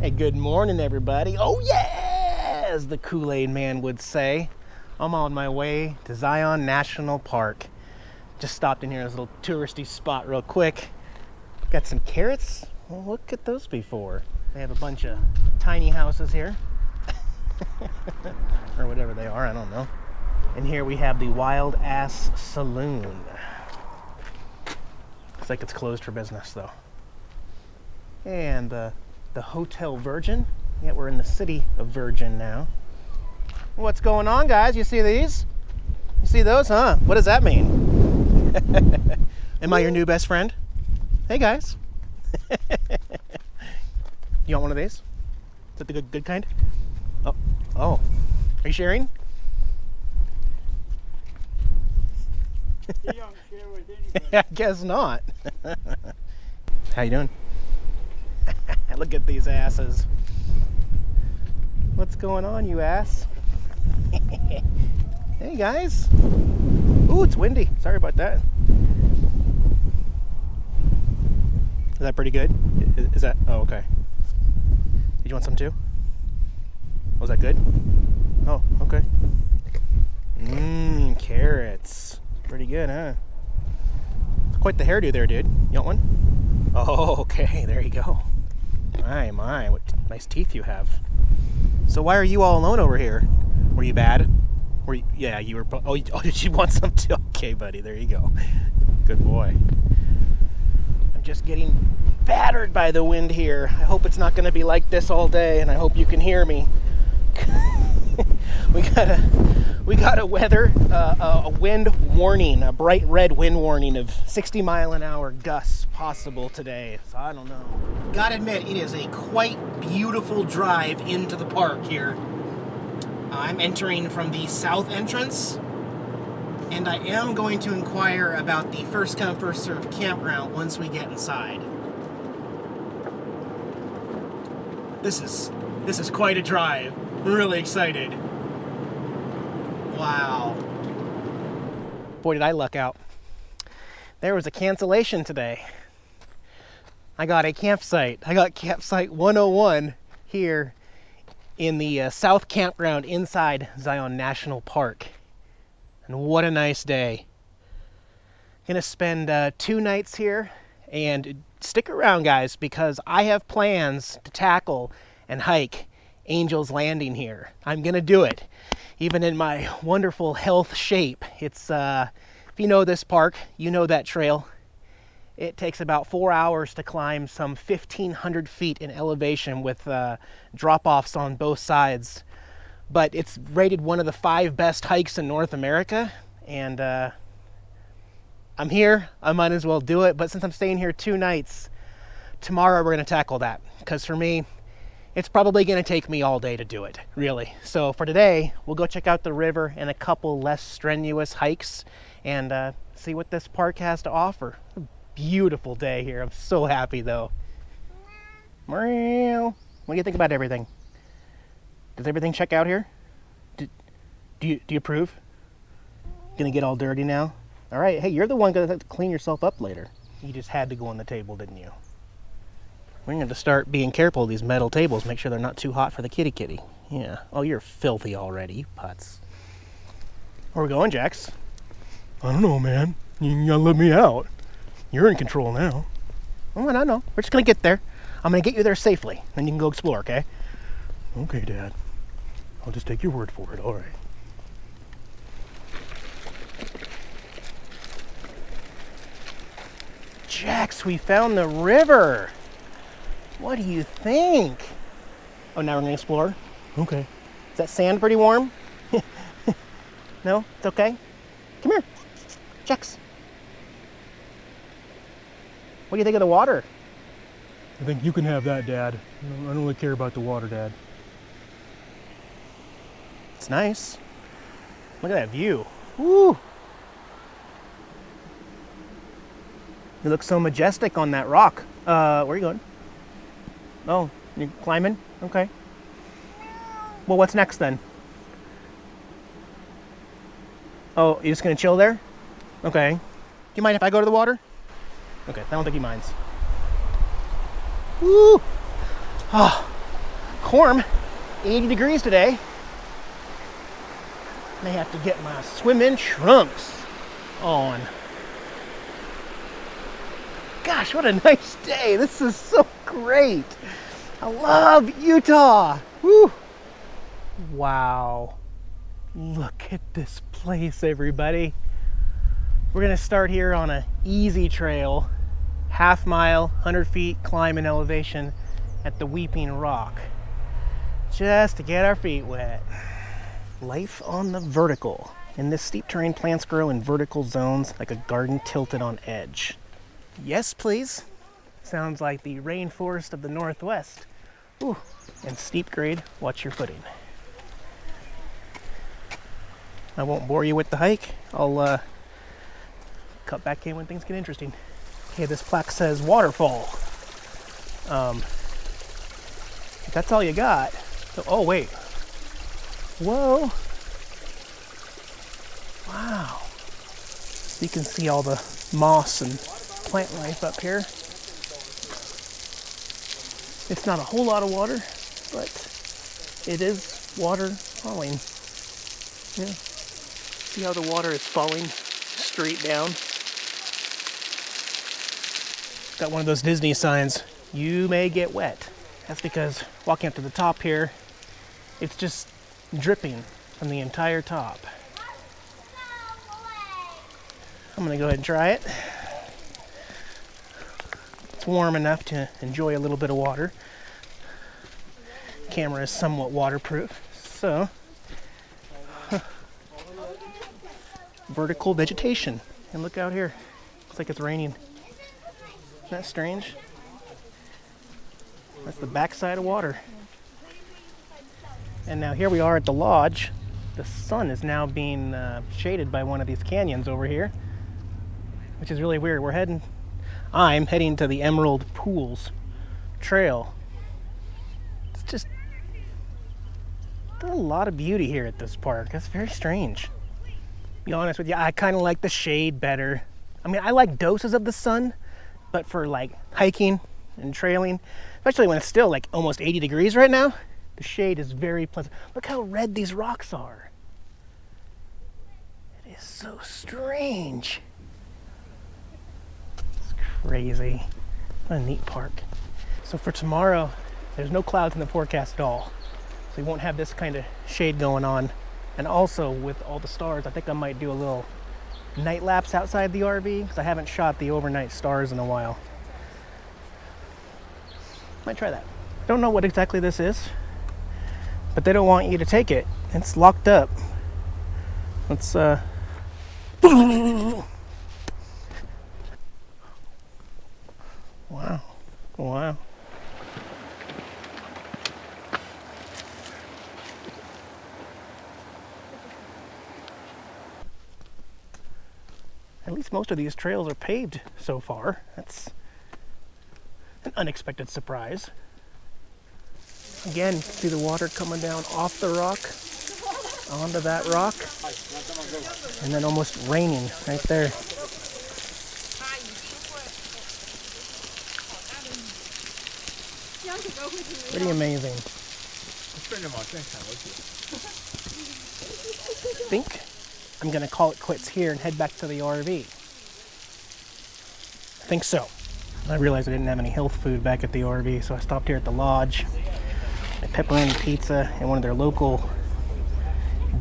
Hey, good morning, everybody. Oh, yeah, as the Kool-Aid man would say. I'm on my way to Zion National Park. Just stopped in here in this little touristy spot real quick. Got some carrots. Well, what could those be for? They have a bunch of tiny houses here. Or whatever they are, I don't know. And here we have the Wild Ass Saloon. Looks like it's closed for business, though. And the Hotel Virgin. Yeah, we're in the city of Virgin now. What's going on, guys? You see these? You see those, huh? What does that mean? Am I your new best friend? Hey, guys. You want one of these? Is that the good kind? Oh. Are you sharing? You don't share with anybody. I guess not. How you doing? Look at these asses. What's going on, you ass? Hey, guys. Ooh, it's windy. Sorry about that. Is that pretty good? Is that... Oh, okay. Did you want some too? Was that good? Oh, okay. Carrots. Pretty good, huh? It's quite the hairdo there, dude. You want one? Oh, okay. There you go. My, what nice teeth you have. So why are you all alone over here? Were you bad? Were you, yeah, you were. Oh, did you want some too? Okay, buddy, there you go. Good boy. I'm just getting battered by the wind here. I hope it's not going to be like this all day, and I hope you can hear me. We got a weather, a wind warning, a bright red wind warning of 60-mile-an-hour gusts possible today. So I don't know. Gotta admit, it is a quite beautiful drive into the park here. I'm entering from the south entrance, and I am going to inquire about the first come first served campground once we get inside. This is quite a drive. I'm really excited. Wow. Boy, did I luck out. There was a cancellation today. I got a campsite. I got campsite 101 here in the South Campground inside Zion National Park. And what a nice day. Gonna spend 2 nights here, and stick around, guys, because I have plans to tackle and hike Angel's Landing here. I'm gonna do it, even in my wonderful health shape. It's if you know this park, you know that trail. It takes about 4 hours to climb some 1,500 feet in elevation with drop-offs on both sides. But it's rated one of the 5 best hikes in North America, and I'm here. I might as well do it. But since I'm staying here 2 nights, tomorrow we're gonna tackle that, because for me, it's probably going to take me all day to do it, really. So for today, we'll go check out the river and a couple less strenuous hikes and see what this park has to offer. A beautiful day here. I'm so happy, though. Meow. What do you think about everything? Does everything check out here? Do you approve? Gonna get all dirty now? All right. Hey, you're the one gonna have to clean yourself up later. You just had to go on the table, didn't you? We're going to start being careful of these metal tables. Make sure they're not too hot for the kitty. Yeah. Oh, you're filthy already, you putz. Where are we going, Jax? I don't know, man. You gotta let me out. You're in control now. Oh, I know. We're just going to get there. I'm going to get you there safely. Then you can go explore, okay? Okay, Dad. I'll just take your word for it. All right. Jax, we found the river. What do you think? Oh, now we're gonna explore? Okay. Is that sand pretty warm? No? It's okay? Come here. Jax. What do you think of the water? I think you can have that, Dad. I don't really care about the water, Dad. It's nice. Look at that view. Woo! You look so majestic on that rock. Where are you going? Oh, you're climbing? Okay. Well, what's next then? Oh, you're just gonna chill there? Okay. Do you mind if I go to the water? Okay, I don't think he minds. Woo! Oh, warm, 80 degrees today. May have to get my swimming trunks on. Gosh, what a nice day. This is so great. I love Utah. Woo. Wow. Look at this place, everybody. We're gonna start here on an easy trail, half mile, 100 feet climb in elevation at the Weeping Rock, just to get our feet wet. Life on the vertical. In this steep terrain, plants grow in vertical zones like a garden tilted on edge. Yes, please. Sounds like the rainforest of the Northwest. Ooh, and steep grade, watch your footing. I won't bore you with the hike. I'll cut back in when things get interesting. Okay, this plaque says waterfall. If that's all you got. So, oh, wait. Whoa. Wow. You can see all the moss and plant life up here. It's not a whole lot of water, but it is water falling. Yeah. See how the water is falling straight down? Got one of those Disney signs, you may get wet. That's because walking up to the top here, it's just dripping from the entire top. I'm gonna go ahead and try it. It's warm enough to enjoy a little bit of water. Camera is somewhat waterproof, so vertical vegetation. And look out here, looks like it's raining. Isn't that strange? That's the backside of water. And now here we are at the lodge. The sun is now being shaded by one of these canyons over here, which is really weird. I'm heading to the Emerald Pools Trail. It's just a lot of beauty here at this park. That's very strange. To be honest with you, I kind of like the shade better. I mean, I like doses of the sun, but for like hiking and trailing, especially when it's still like almost 80 degrees right now, the shade is very pleasant. Look how red these rocks are. It is so strange. It's crazy. What a neat park. So for tomorrow, there's no clouds in the forecast at all. So you won't have this kind of shade going on. And also with all the stars, I think I might do a little night lapse outside the RV because I haven't shot the overnight stars in a while. Might try that. Don't know what exactly this is, but they don't want you to take it. It's locked up. Let's Wow. Wow. At least most of these trails are paved so far. That's an unexpected surprise. Again, you can see the water coming down off the rock, onto that rock, and then almost raining right there. Pretty amazing. I think I'm gonna call it quits here and head back to the RV. I think so. I realized I didn't have any health food back at the RV, so I stopped here at the lodge. A pepperoni pizza and one of their local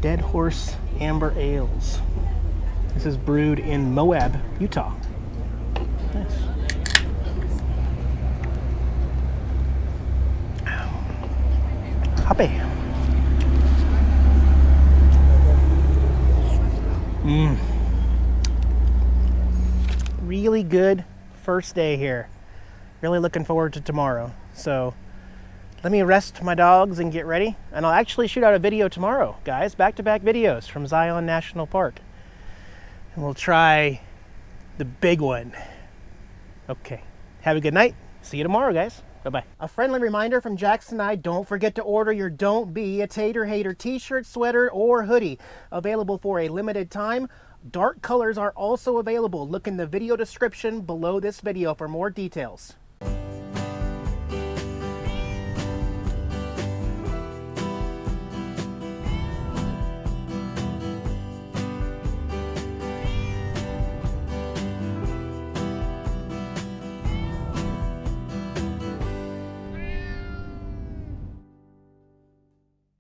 Dead Horse Amber Ales. This is brewed in Moab, Utah. Nice. Happy. Really good first day here. Really looking forward to tomorrow. So let me rest my dogs and get ready. And I'll actually shoot out a video tomorrow, guys. Back-to-back videos from Zion National Park. And we'll try the big one. Okay. Have a good night. See you tomorrow, guys. Bye-bye. A friendly reminder from Jackson and I, don't forget to order your Don't Be a Tater Hater t-shirt, sweater, or hoodie. Available for a limited time. Dark colors are also available. Look in the video description below this video for more details.